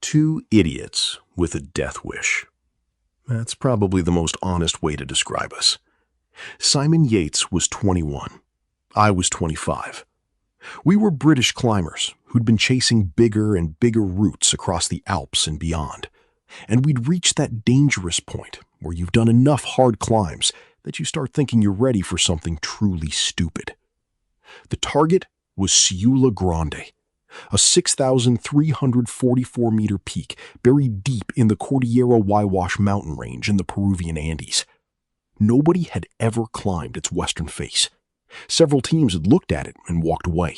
Two idiots with a death wish. That's probably the most honest way to describe us. Simon Yates was 21. I was 25. We were British climbers who'd been chasing bigger and bigger routes across the Alps and beyond. And we'd reached that dangerous point where you've done enough hard climbs that you start thinking you're ready for something truly stupid. The target was Ciula Grande, a 6,344-meter peak buried deep in the Cordillera Huayhuash mountain range in the Peruvian Andes. Nobody had ever climbed its western face. Several teams had looked at it and walked away.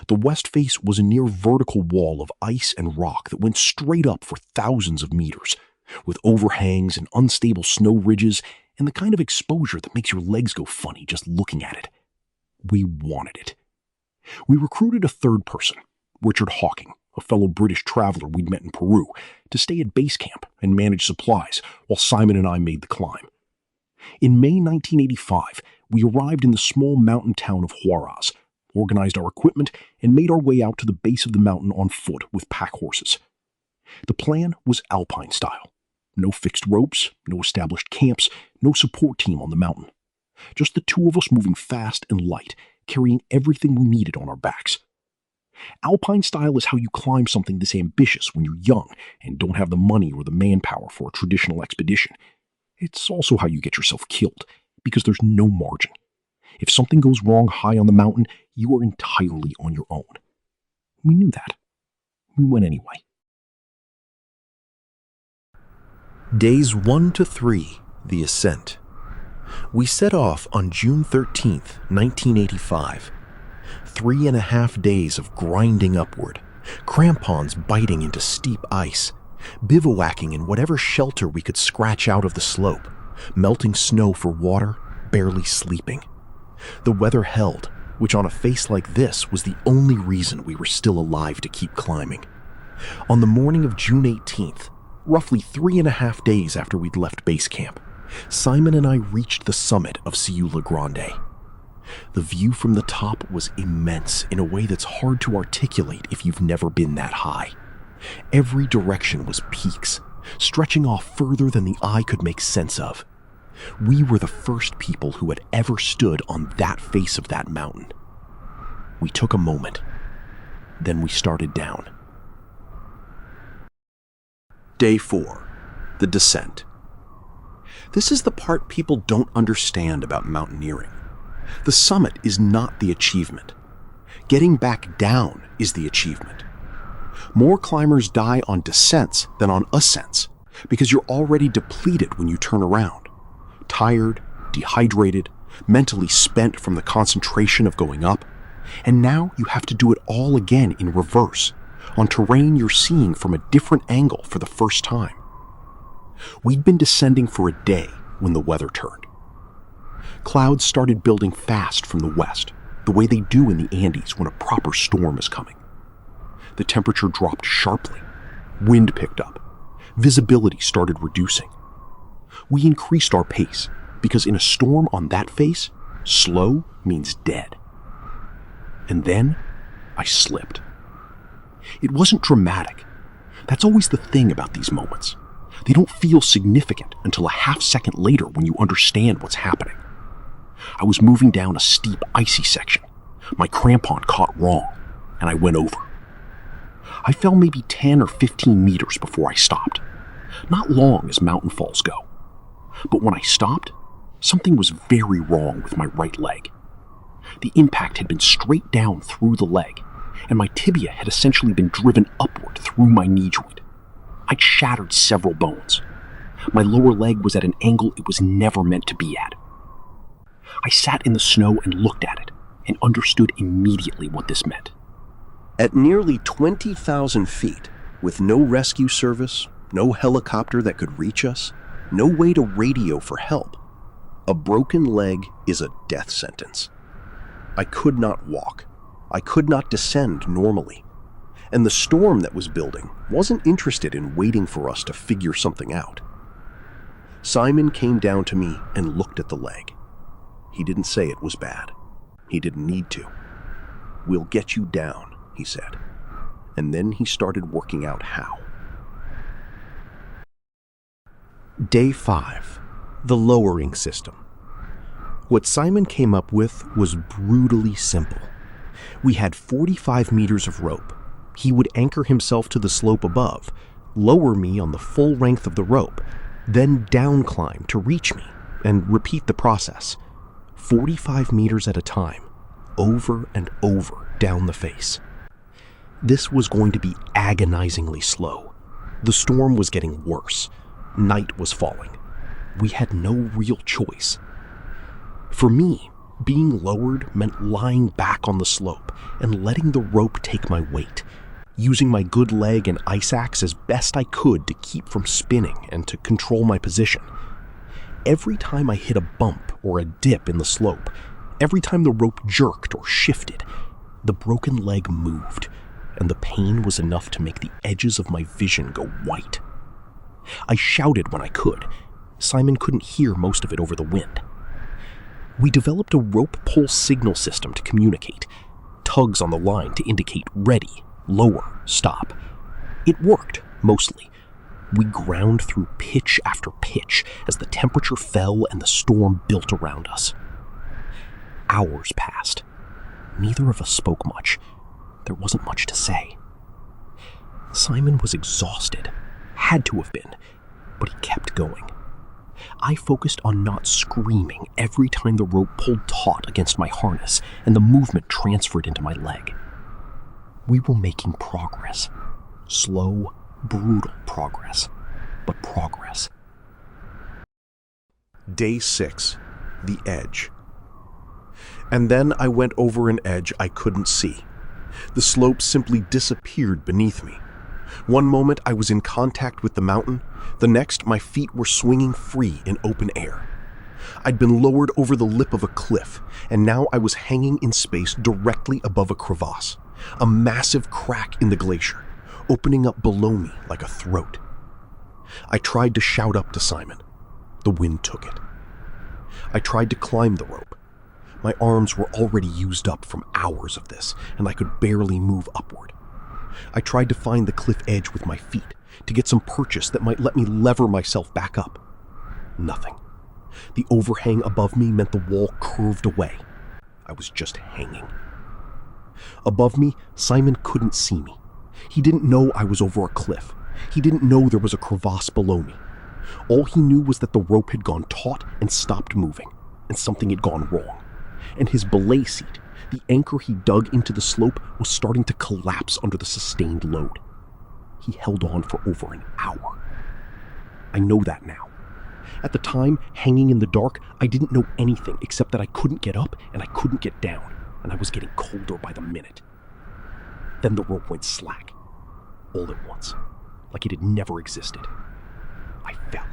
The west face was a near vertical wall of ice and rock that went straight up for thousands of meters, with overhangs and unstable snow ridges and the kind of exposure that makes your legs go funny just looking at it. We wanted it. We recruited a third person, Richard Hawking, a fellow British traveler we'd met in Peru, to stay at base camp and manage supplies while Simon and I made the climb. In May 1985, we arrived in the small mountain town of Huaraz, organized our equipment, and made our way out to the base of the mountain on foot with pack horses. The plan was alpine style. No fixed ropes, no established camps, no support team on the mountain. Just the two of us moving fast and light, carrying everything we needed on our backs. Alpine style is how you climb something this ambitious when you're young and don't have the money or the manpower for a traditional expedition. It's also how you get yourself killed, because there's no margin. If something goes wrong high on the mountain, you are entirely on your own. We knew that. We went anyway. Days 1 to 3, the ascent. We set off on June 13th, 1985. 3.5 days of grinding upward, crampons biting into steep ice, bivouacking in whatever shelter we could scratch out of the slope, melting snow for water, barely sleeping. The weather held, which on a face like this was the only reason we were still alive to keep climbing. On the morning of June 18th, roughly 3.5 days after we'd left base camp, Simon and I reached the summit of Ciula Grande. The view from the top was immense in a way that's hard to articulate if you've never been that high. Every direction was peaks, stretching off further than the eye could make sense of. We were the first people who had ever stood on that face of that mountain. We took a moment. Then we started down. Day 4. The descent. This is the part people don't understand about mountaineering. The summit is not the achievement. Getting back down is the achievement. More climbers die on descents than on ascents because you're already depleted when you turn around. Tired, dehydrated, mentally spent from the concentration of going up, and now you have to do it all again in reverse, on terrain you're seeing from a different angle for the first time. We'd been descending for a day when the weather turned. Clouds started building fast from the west, the way they do in the Andes when a proper storm is coming. The temperature dropped sharply. Wind picked up. Visibility started reducing. We increased our pace because in a storm on that face, slow means dead. And then I slipped. It wasn't dramatic. That's always the thing about these moments. They don't feel significant until a half second later when you understand what's happening. I was moving down a steep, icy section. My crampon caught wrong, and I went over. I fell maybe 10 or 15 meters before I stopped. Not long as mountain falls go. But when I stopped, something was very wrong with my right leg. The impact had been straight down through the leg, and my tibia had essentially been driven upward through my knee joint. I'd shattered several bones. My lower leg was at an angle it was never meant to be at. I sat in the snow and looked at it, and understood immediately what this meant. At nearly 20,000 feet, with no rescue service, no helicopter that could reach us, no way to radio for help, a broken leg is a death sentence. I could not walk. I could not descend normally. And the storm that was building wasn't interested in waiting for us to figure something out. Simon came down to me and looked at the leg. He didn't say it was bad. He didn't need to. "We'll get you down," he said. And then he started working out how. Day 5. The lowering system. What Simon came up with was brutally simple. We had 45 meters of rope. He would anchor himself to the slope above, lower me on the full length of the rope, then down climb to reach me, and repeat the process. 45 meters at a time, over and over down the face. This was going to be agonizingly slow. The storm was getting worse. Night was falling. We had no real choice. For me, being lowered meant lying back on the slope and letting the rope take my weight, using my good leg and ice axe as best I could to keep from spinning and to control my position. Every time I hit a bump or a dip in the slope, every time the rope jerked or shifted, the broken leg moved, and the pain was enough to make the edges of my vision go white. I shouted when I could. Simon couldn't hear most of it over the wind. We developed a rope pull signal system to communicate, tugs on the line to indicate ready, lower, stop. It worked, mostly. We ground through pitch after pitch as the temperature fell and the storm built around us. Hours passed. Neither of us spoke much. There wasn't much to say. Simon was exhausted. Had to have been, but he kept going. I focused on not screaming every time the rope pulled taut against my harness and the movement transferred into my leg. We were making progress. Slow, brutal progress, but progress. Day 6. The edge. And then I went over an edge I couldn't see. The slope simply disappeared beneath me. One moment I was in contact with the mountain, the next my feet were swinging free in open air. I'd been lowered over the lip of a cliff, and now I was hanging in space directly above a crevasse, a massive crack in the glacier, opening up below me like a throat. I tried to shout up to Simon. The wind took it. I tried to climb the rope. My arms were already used up from hours of this, and I could barely move upward. I tried to find the cliff edge with my feet, to get some purchase that might let me lever myself back up. Nothing. The overhang above me meant the wall curved away. I was just hanging. Above me, Simon couldn't see me. He didn't know I was over a cliff. He didn't know there was a crevasse below me. All he knew was that the rope had gone taut and stopped moving, and something had gone wrong. And his belay seat, the anchor he dug into the slope, was starting to collapse under the sustained load. He held on for over an hour. I know that now. At the time, hanging in the dark, I didn't know anything except that I couldn't get up and I couldn't get down, and I was getting colder by the minute. Then the rope went slack, all at once, like it had never existed. I fell.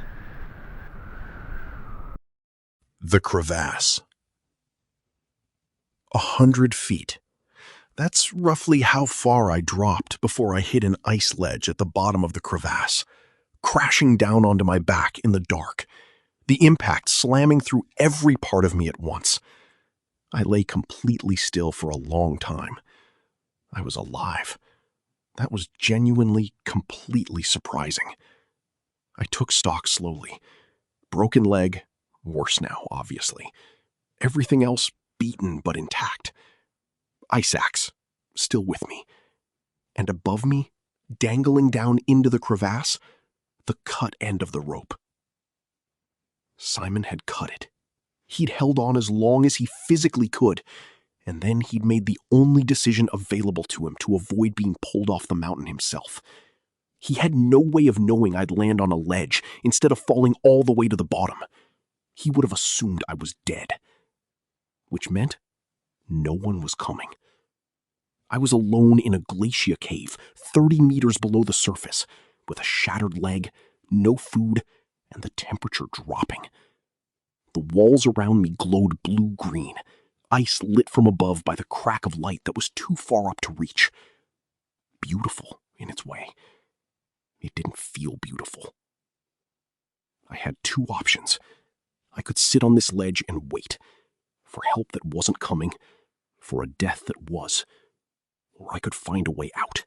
The crevasse. 100 feet. That's roughly how far I dropped before I hit an ice ledge at the bottom of the crevasse, crashing down onto my back in the dark, the impact slamming through every part of me at once. I lay completely still for a long time. I was alive. That was genuinely, completely surprising. I took stock slowly. Broken leg, worse now, obviously. Everything else beaten but intact. Ice axe, still with me. And above me, dangling down into the crevasse, the cut end of the rope. Simon had cut it. He'd held on as long as he physically could, and then he'd made the only decision available to him to avoid being pulled off the mountain himself. He had no way of knowing I'd land on a ledge instead of falling all the way to the bottom. He would have assumed I was dead. Which meant no one was coming. I was alone in a glacier cave 30 meters below the surface, with a shattered leg, no food, and the temperature dropping. The walls around me glowed blue-green, ice lit from above by the crack of light that was too far up to reach. Beautiful in its way. It didn't feel beautiful. I had two options. I could sit on this ledge and wait, for help that wasn't coming, for a death that was, or I could find a way out.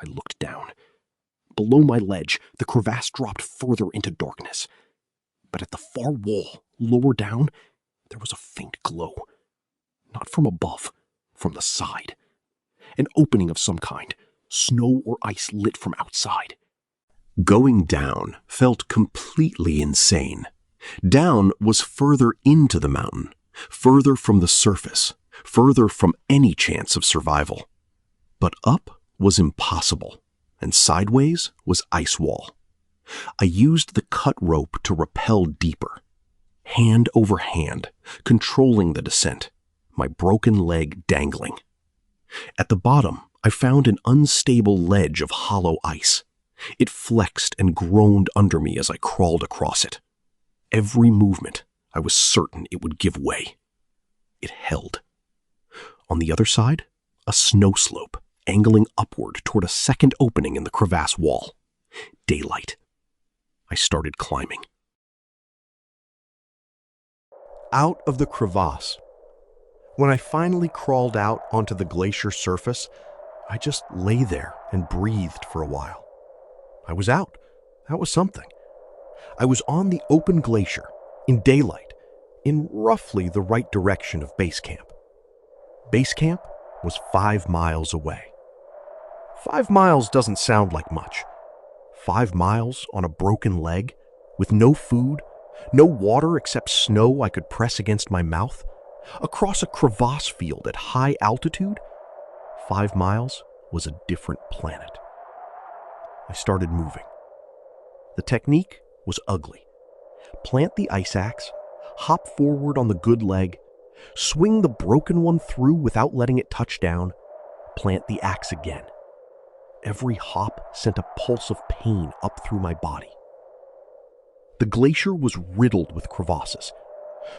I looked down. below my ledge, the crevasse dropped further into darkness. But at the far wall, lower down, there was a faint glow. Not from above, from the side. An opening of some kind, snow or ice lit from outside. Going down felt completely insane. Down was further into the mountain, further from the surface, further from any chance of survival. But up was impossible, and sideways was ice wall. I used the cut rope to rappel deeper, hand over hand, controlling the descent, my broken leg dangling. At the bottom, I found an unstable ledge of hollow ice. It flexed and groaned under me as I crawled across it. Every movement, I was certain it would give way. It held. On the other side, a snow slope, angling upward toward a second opening in the crevasse wall. Daylight. I started climbing. Out of the crevasse. When I finally crawled out onto the glacier surface, I just lay there and breathed for a while. I was out. That was something. I was on the open glacier, in daylight, in roughly the right direction of base camp. Base camp was 5 miles away. 5 miles doesn't sound like much. 5 miles on a broken leg, with no food, no water except snow I could press against my mouth, across a crevasse field at high altitude. 5 miles was a different planet. I started moving. The technique was ugly. Plant the ice axe, hop forward on the good leg, swing the broken one through without letting it touch down, plant the axe again. Every hop sent a pulse of pain up through my body. The glacier was riddled with crevasses.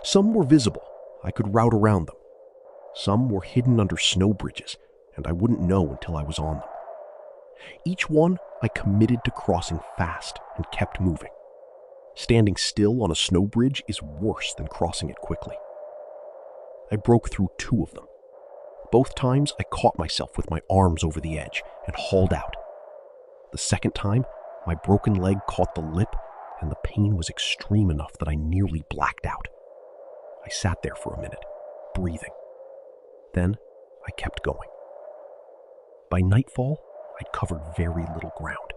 Some were visible. I could route around them. Some were hidden under snow bridges, and I wouldn't know until I was on them. Each one I committed to crossing fast and kept moving. Standing still on a snow bridge is worse than crossing it quickly. I broke through 2 of them. Both times I caught myself with my arms over the edge and hauled out. The second time, my broken leg caught the lip, and the pain was extreme enough that I nearly blacked out. I sat there for a minute, breathing. Then I kept going. By nightfall, I'd covered very little ground.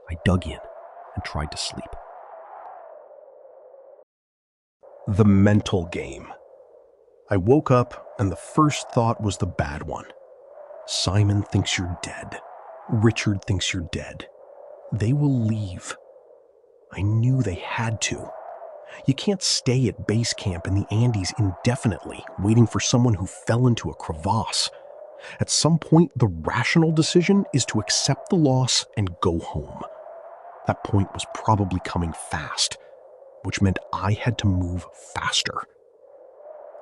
I dug in and tried to sleep. The mental game. I woke up, and the first thought was the bad one. Simon thinks you're dead. Richard thinks you're dead. They will leave. I knew they had to. You can't stay at base camp in the Andes indefinitely, waiting for someone who fell into a crevasse. At some point, the rational decision is to accept the loss and go home. That point was probably coming fast, which meant I had to move faster.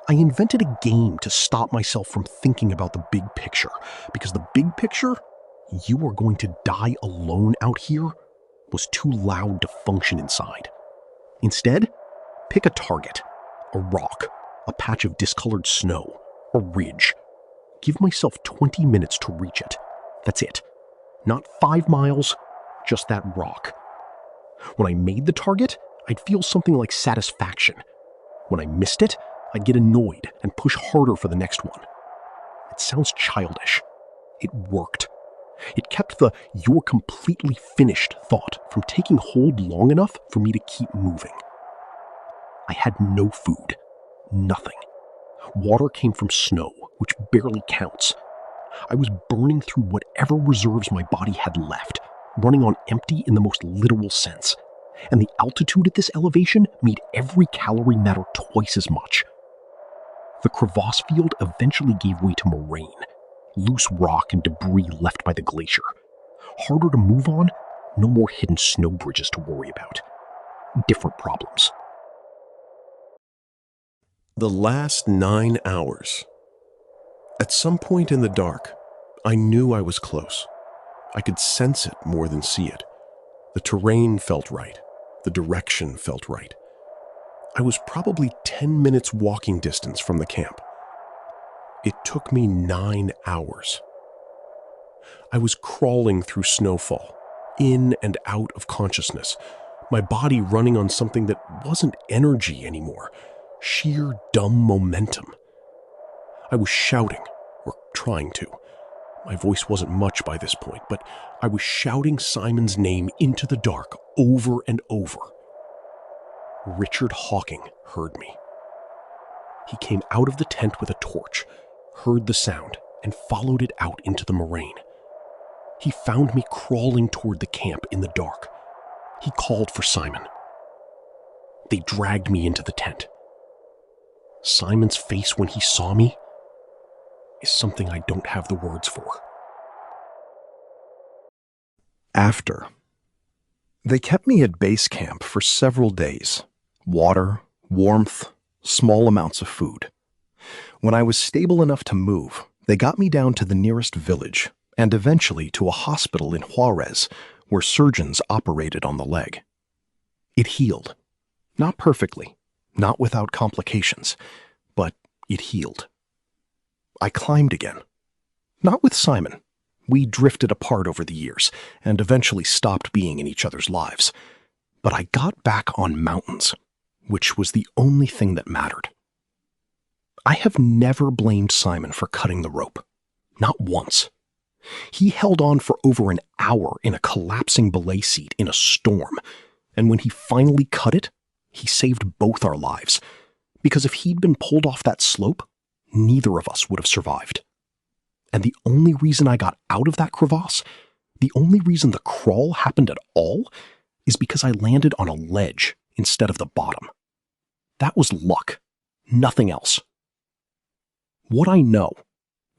I invented a game to stop myself from thinking about the big picture, because the big picture, you are going to die alone out here, was too loud to function inside. Instead, pick a target, a rock, a patch of discolored snow, a ridge. Give myself 20 minutes to reach it. That's it. Not 5 miles, just that rock. When I made the target, I'd feel something like satisfaction. When I missed it, I'd get annoyed and push harder for the next one. It sounds childish. It worked. It kept the "you're completely finished" thought from taking hold long enough for me to keep moving. I had no food. Nothing. Water came from snow, which barely counts. I was burning through whatever reserves my body had left, running on empty in the most literal sense. And the altitude at this elevation made every calorie matter twice as much. The crevasse field eventually gave way to moraine, loose rock and debris left by the glacier. Harder to move on, no more hidden snow bridges to worry about. Different problems. The last 9 hours. At some point in the dark, I knew I was close. I could sense it more than see it. The terrain felt right. The direction felt right. I was probably 10 minutes walking distance from the camp. It took me 9 hours. I was crawling through snowfall, in and out of consciousness, my body running on something that wasn't energy anymore, sheer dumb momentum. I was shouting, or trying to. My voice wasn't much by this point, but I was shouting Simon's name into the dark over and over. Richard Hawking heard me. He came out of the tent with a torch, heard the sound, and followed it out into the moraine. He found me crawling toward the camp in the dark. He called for Simon. They dragged me into the tent. Simon's face when he saw me is something I don't have the words for. After. They kept me at base camp for several days. Water, warmth, small amounts of food. When I was stable enough to move, they got me down to the nearest village and eventually to a hospital in Juarez where surgeons operated on the leg. It healed. Not perfectly, not without complications, but it healed. I climbed again. Not with Simon. We drifted apart over the years and eventually stopped being in each other's lives. But I got back on mountains, which was the only thing that mattered. I have never blamed Simon for cutting the rope. Not once. He held on for over an hour in a collapsing belay seat in a storm, and when he finally cut it, he saved both our lives. Because if he'd been pulled off that slope, neither of us would have survived. And the only reason I got out of that crevasse, the only reason the crawl happened at all, is because I landed on a ledge instead of the bottom. That was luck, nothing else. What I know,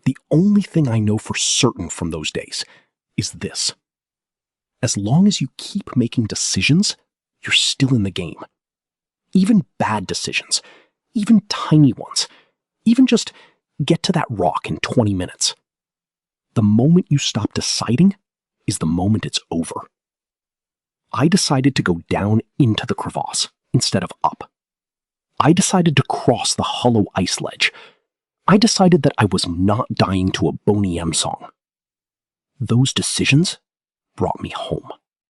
the only thing I know for certain from those days, is this. As long as you keep making decisions, you're still in the game. Even bad decisions, even tiny ones, even just get to that rock in 20 minutes. The moment you stop deciding is the moment it's over. I decided to go down into the crevasse instead of up. I decided to cross the hollow ice ledge. I decided that I was not dying to a Boney M song. Those decisions brought me home.